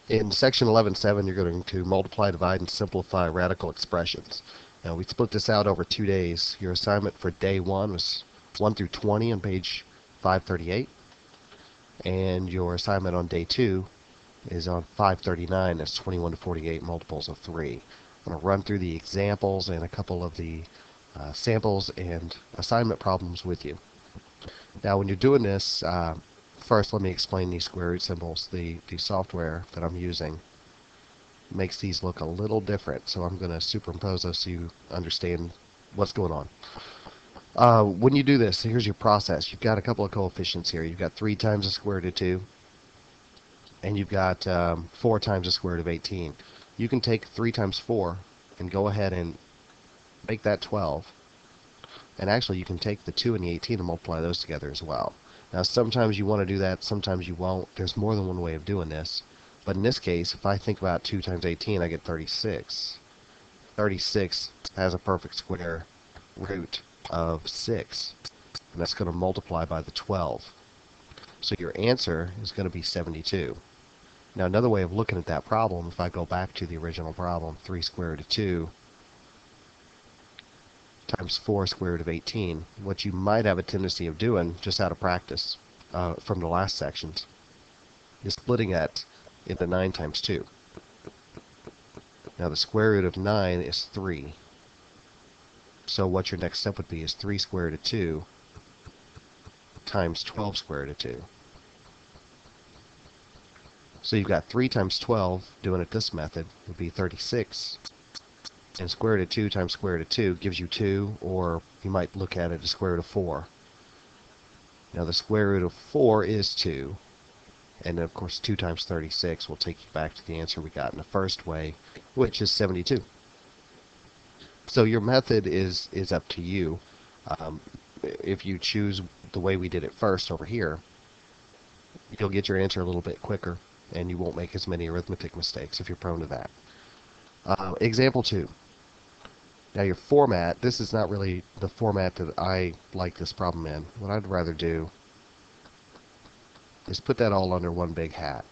In section 11.7, you're going to multiply, divide, and simplify radical expressions. Now, we split this out over 2 days. Your assignment for day 1 was 1 through 20 on page 538. And your assignment on day 2 is on 539. That's 21 to 48 multiples of 3. I'm going to run through the examples and a couple of the samples and assignment problems with you. Now, when you're doing this, first let me explain these square root symbols. The software that I'm using makes these look a little different, so I'm going to superimpose those so you understand what's going on. When you do this, here's your process. You've got a couple of coefficients here. You've got 3 times the square root of 2, and you've got 4 times the square root of 18. You can take 3 times 4 and go ahead and make that 12. And actually, you can take the 2 and the 18 and multiply those together as well. Now, sometimes you want to do that, sometimes you won't. There's more than one way of doing this. But in this case, if I think about 2 times 18, I get 36. 36 has a perfect square root of 6. And that's going to multiply by the 12. So your answer is going to be 72. Now, another way of looking at that problem, if I go back to the original problem, 3 square root of 2 times 4 square root of 18, what you might have a tendency of doing, just out of practice from the last sections, is splitting that into 9 times 2. Now the square root of 9 is 3. So what your next step would be is 3 square root of 2 times 12 square root of 2. So you've got 3 times 12, doing it this method, would be 36. And square root of 2 times square root of 2 gives you 2, or you might look at it as square root of 4. Now the square root of 4 is 2. And then, of course, 2 times 36 will take you back to the answer we got in the first way, which is 72. So your method is up to you. If you choose the way we did it first over here, you'll get your answer a little bit quicker, and you won't make as many arithmetic mistakes if you're prone to that. Example 2. Now your format, this is not really the format that I like this problem in. What I'd rather do is put that all under one big hat.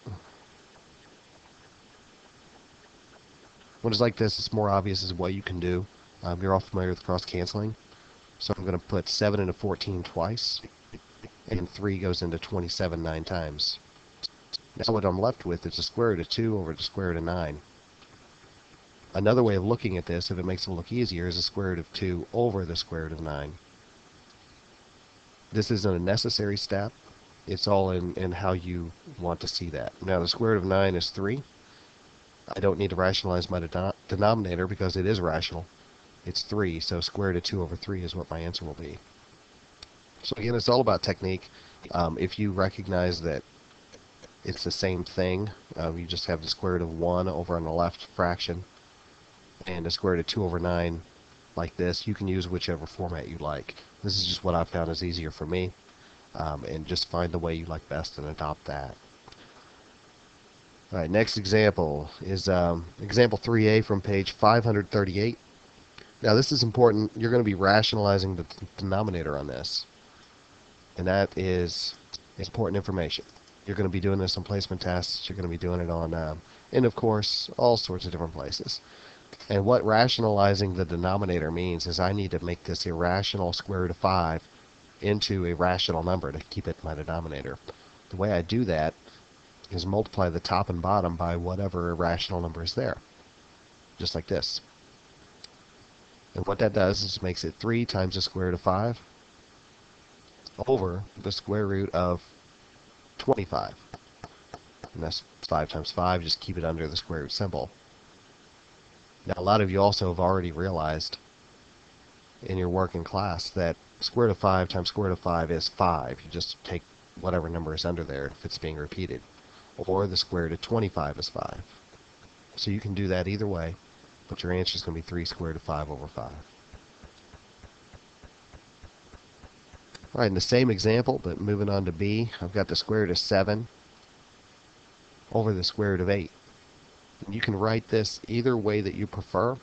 When it's like this, it's more obvious as what you can do. You're all familiar with cross-canceling. So I'm going to put 7 into 14 twice, and 3 goes into 27 9 times. Now what I'm left with is the square root of 2 over the square root of 9. Another way of looking at this, if it makes it look easier, is the square root of 2 over the square root of 9. This isn't a necessary step. It's all in how you want to see that. Now the square root of 9 is 3. I don't need to rationalize my denominator because it is rational. It's 3, so square root of 2 over 3 is what my answer will be. So again, it's all about technique. If you recognize that it's the same thing, you just have the square root of 1 over on the left fraction, and the square root of 2 over 9 like this. You can use whichever format you like. This is just what I've found is easier for me, and just find the way you like best and adopt that. Alright, next example is example 3a from page 538. Now this is important. You're going to be rationalizing the denominator on this, and that is important information. You're going to be doing this on placement tests. You're going to be doing it on end of course, all sorts of different places. And what rationalizing the denominator means is I need to make this irrational square root of 5 into a rational number to keep it in my denominator. The way I do that is multiply the top and bottom by whatever irrational number is there. Just like this. And what that does is makes it 3 times the square root of 5 over the square root of 25. And that's 5 times 5. Just keep it under the square root symbol. Now, a lot of you also have already realized in your work in class that square root of 5 times square root of 5 is 5. You just take whatever number is under there if it's being repeated. Or the square root of 25 is 5. So you can do that either way, but your answer is going to be 3 square root of 5 over 5. Alright, in the same example, but moving on to B, I've got the square root of 7 over the square root of 8. You can write this either way that you prefer,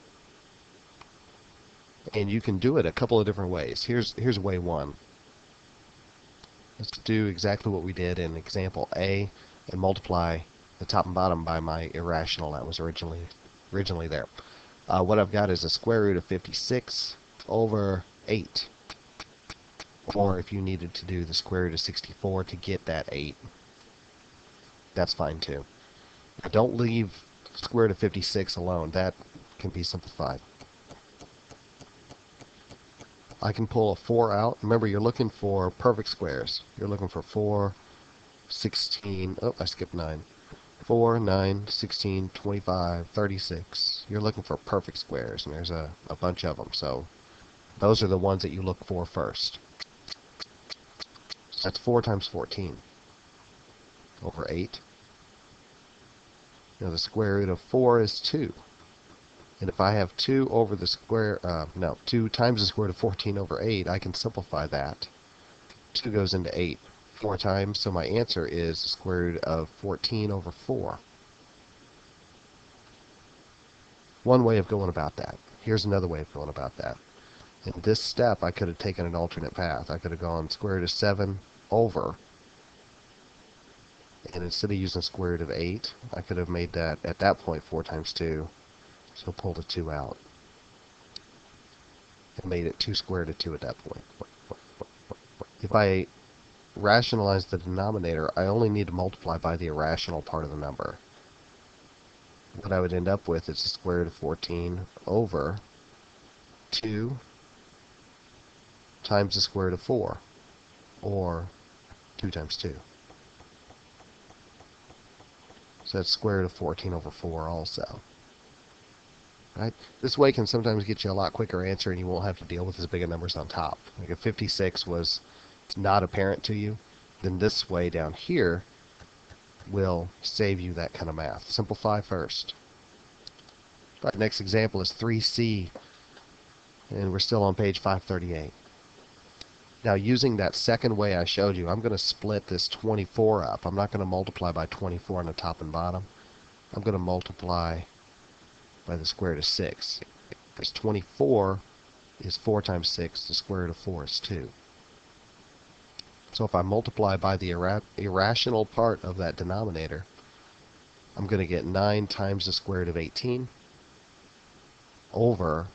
and you can do it a couple of different ways. Here's way 1. Let's do exactly what we did in example A and multiply the top and bottom by my irrational that was originally there. What I've got is a square root of 56 over 8. Or if you needed to do the square root of 64 to get that 8, that's fine too. Don't leave square root of 56 alone. That can be simplified. I can pull a 4 out. Remember, you're looking for perfect squares. You're looking for 4, 16, oh, I skipped 9. 4, 9, 16, 25, 36. You're looking for perfect squares, and there's a bunch of them. So those are the ones that you look for first. So that's 4 times 14 over 8. Now the square root of 4 is 2. And if I have 2 over the square, 2 times the square root of 14 over 8, I can simplify that. 2 goes into 8 4 times, so my answer is the square root of 14 over 4. One way of going about that. Here's another way of going about that. In this step, I could have taken an alternate path. I could have gone square root of 7 over, and instead of using square root of 8, I could have made that, at that point, 4 times 2. So pull the 2 out. And made it 2 square root of 2 at that point. If I rationalize the denominator, I only need to multiply by the irrational part of the number. What I would end up with is the square root of 14 over 2 times the square root of 4, or 2 times 2. So that's square root of 14 over 4 also. Right? This way can sometimes get you a lot quicker answer, and you won't have to deal with as big of numbers on top. Like if 56 was not apparent to you, then this way down here will save you that kind of math. Simplify first. Right, next example is 3c, and we're still on page 538. Now using that second way I showed you, I'm going to split this 24 up. I'm not going to multiply by 24 on the top and bottom. I'm going to multiply by the square root of 6. Because 24 is 4 times 6, the square root of 4 is 2. So if I multiply by the irrational part of that denominator, I'm going to get 9 times the square root of 18 over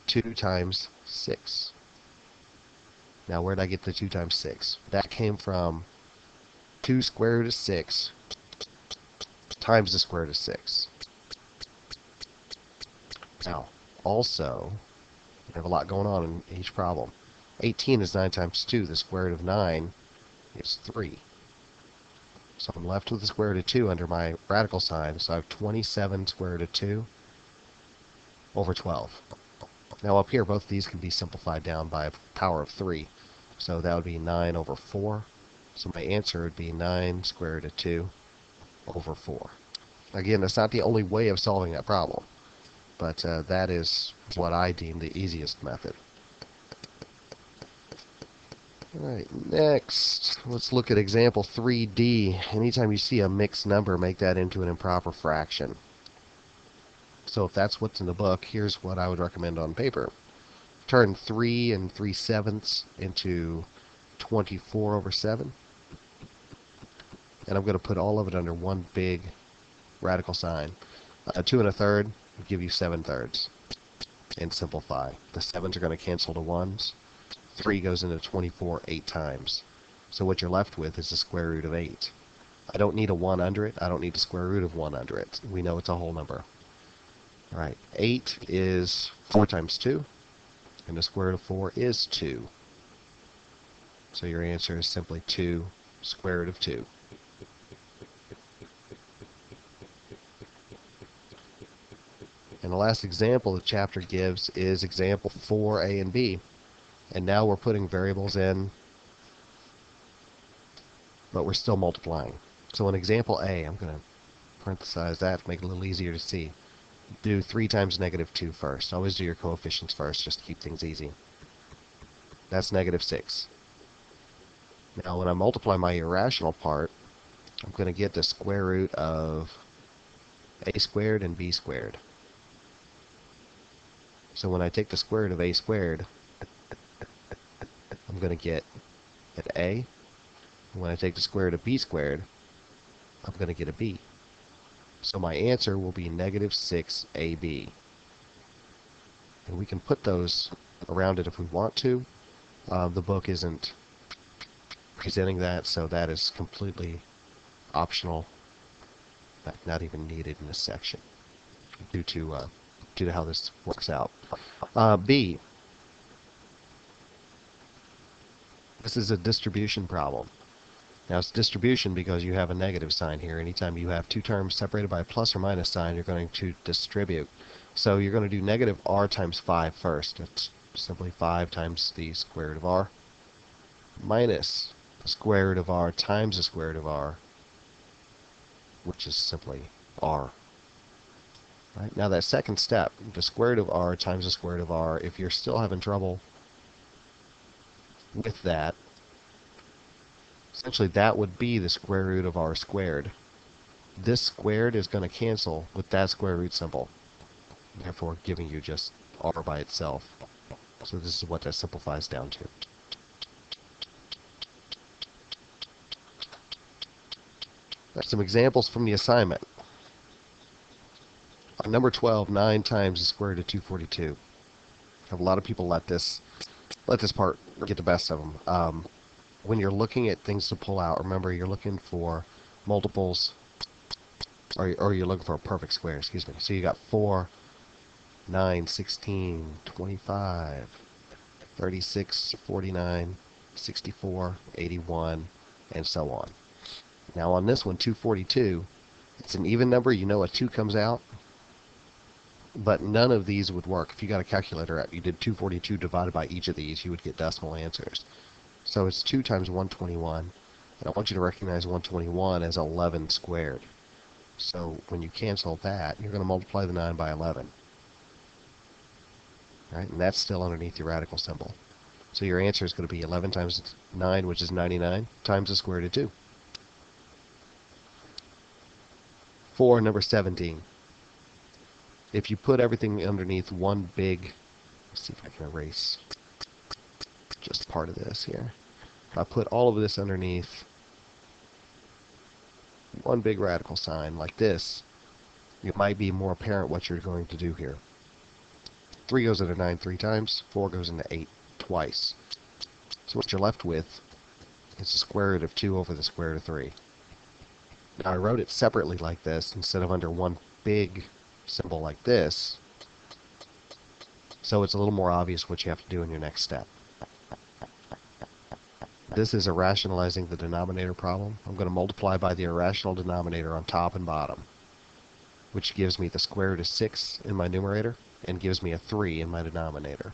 2 times 6. Now where did I get the 2 times 6? That came from 2 square root of 6 times the square root of 6. Now, also, we have a lot going on in each problem. 18 is 9 times 2. The square root of 9 is 3. So I'm left with the square root of 2 under my radical sign. So I have 27 square root of 2 over 12. Now up here, both of these can be simplified down by a power of 3. So that would be 9 over 4. So my answer would be 9 square root of 2 over 4. Again, that's not the only way of solving that problem, but that is what I deem the easiest method. Alright, next, let's look at example 3D. Anytime you see a mixed number, make that into an improper fraction. So if that's what's in the book, here's what I would recommend on paper. Turn 3 and 3/7 into 24 over 7. And I'm going to put all of it under one big radical sign. 2 1/3 will give you 7/3. And simplify. The 7s are going to cancel to 1s. 3 goes into 24 8 times. So what you're left with is the square root of 8. I don't need a 1 under it. I don't need the square root of 1 under it. We know it's a whole number. Alright, 8 is 4 times 2. And the square root of 4 is 2. So your answer is simply 2 square root of 2. And the last example the chapter gives is example 4a and b. And now we're putting variables in, but we're still multiplying. So in example A, I'm going to parenthesize that to make it a little easier to see. Do 3 times -2 first. Always do your coefficients first, just to keep things easy. That's -6. Now when I multiply my irrational part, I'm going to get the square root of a squared and b squared. So when I take the square root of a squared, I'm going to get an a When I take the square root of b squared, I'm going to get a b. So my answer will be negative 6ab. And we can put those around it if we want to. The book isn't presenting that, so that is completely optional. In fact, not even needed in this section due to how this works out. B. This is a distribution problem. Now it's distribution because you have a negative sign here. Anytime you have two terms separated by a plus or minus sign, you're going to distribute. So you're going to do negative r times 5 first. It's simply 5 times the square root of r minus the square root of r times the square root of r, which is simply r. Right? Now that second step, the square root of r times the square root of r, if you're still having trouble with that, essentially that would be the square root of r squared. This squared is going to cancel with that square root symbol, therefore giving you just r by itself. So this is what that simplifies down to. There's some examples from the assignment. On number 12, 9 times the square root of 242. A lot of people let this part get the best of them. When you're looking at things to pull out, remember you're looking for multiples, or you're looking for a perfect square, excuse me. So you got 4, 9, 16, 25, 36, 49, 64, 81, and so on. Now on this one, 242, it's an even number. You know a 2 comes out, but none of these would work. If you got a calculator out, you did 242 divided by each of these, you would get decimal answers. So it's 2 times 121, and I want you to recognize 121 as 11 squared. So when you cancel that, you're going to multiply the 9 by 11. Right? And that's still underneath your radical symbol. So your answer is going to be 11 times 9, which is 99, times the square root of 2. For number 17, if you put everything underneath one big, let's see if I can erase just part of this here. If I put all of this underneath one big radical sign like this, it might be more apparent what you're going to do here. 3 goes into 9 3 times, 4 goes into 8 twice. So what you're left with is the square root of 2 over the square root of 3. Now I wrote it separately like this instead of under one big symbol like this, so it's a little more obvious what you have to do in your next step. This is a rationalizing the denominator problem. I'm going to multiply by the irrational denominator on top and bottom, which gives me the square root of 6 in my numerator and gives me a 3 in my denominator.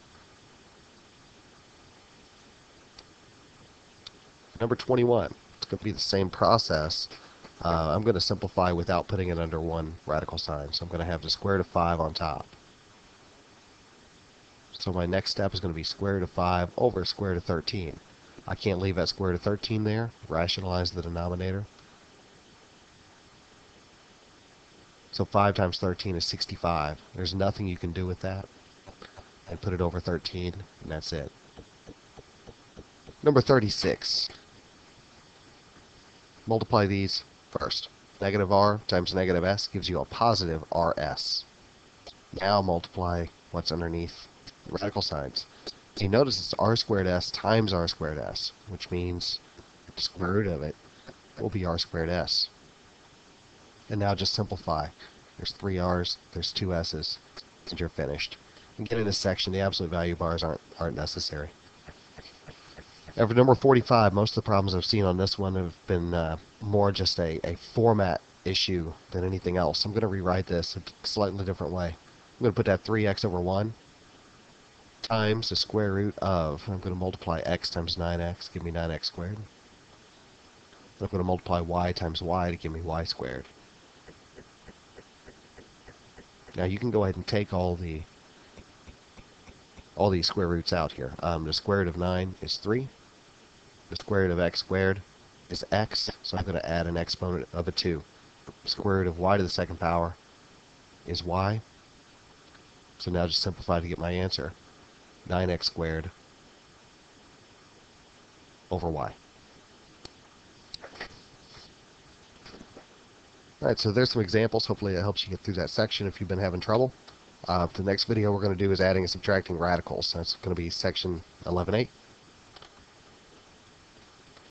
Number 21, it's going to be the same process. I'm going to simplify without putting it under one radical sign. So I'm going to have the square root of 5 on top. So my next step is going to be square root of 5 over square root of 13. I can't leave that square root of 13 there. Rationalize the denominator. So 5 times 13 is 65. There's nothing you can do with that. And put it over 13, and that's it. Number 36. Multiply these first. Negative r times negative s gives you a positive rs. Now multiply what's underneath the radical signs. So you notice it's r squared s times r squared s, which means the square root of it will be r squared s. And now just simplify. There's 3 r's, there's 2 s's, and you're finished. And get in this section, the absolute value bars aren't necessary. Now for number 45, most of the problems I've seen on this one have been more just a format issue than anything else. I'm going to rewrite this a slightly different way. I'm going to put that 3x over 1 times the square root of, I'm going to multiply x times 9x, give me 9x squared. I'm going to multiply y times y to give me y squared. Now you can go ahead and take all these square roots out here. The square root of 9 is 3. The square root of x squared is x, so I'm going to add an exponent of a 2. The square root of y to the second power is y. So now just simplify to get my answer. 9x squared over y. Alright, so there's some examples. Hopefully it helps you get through that section if you've been having trouble. The next video we're going to do is adding and subtracting radicals. That's going to be section 11.8.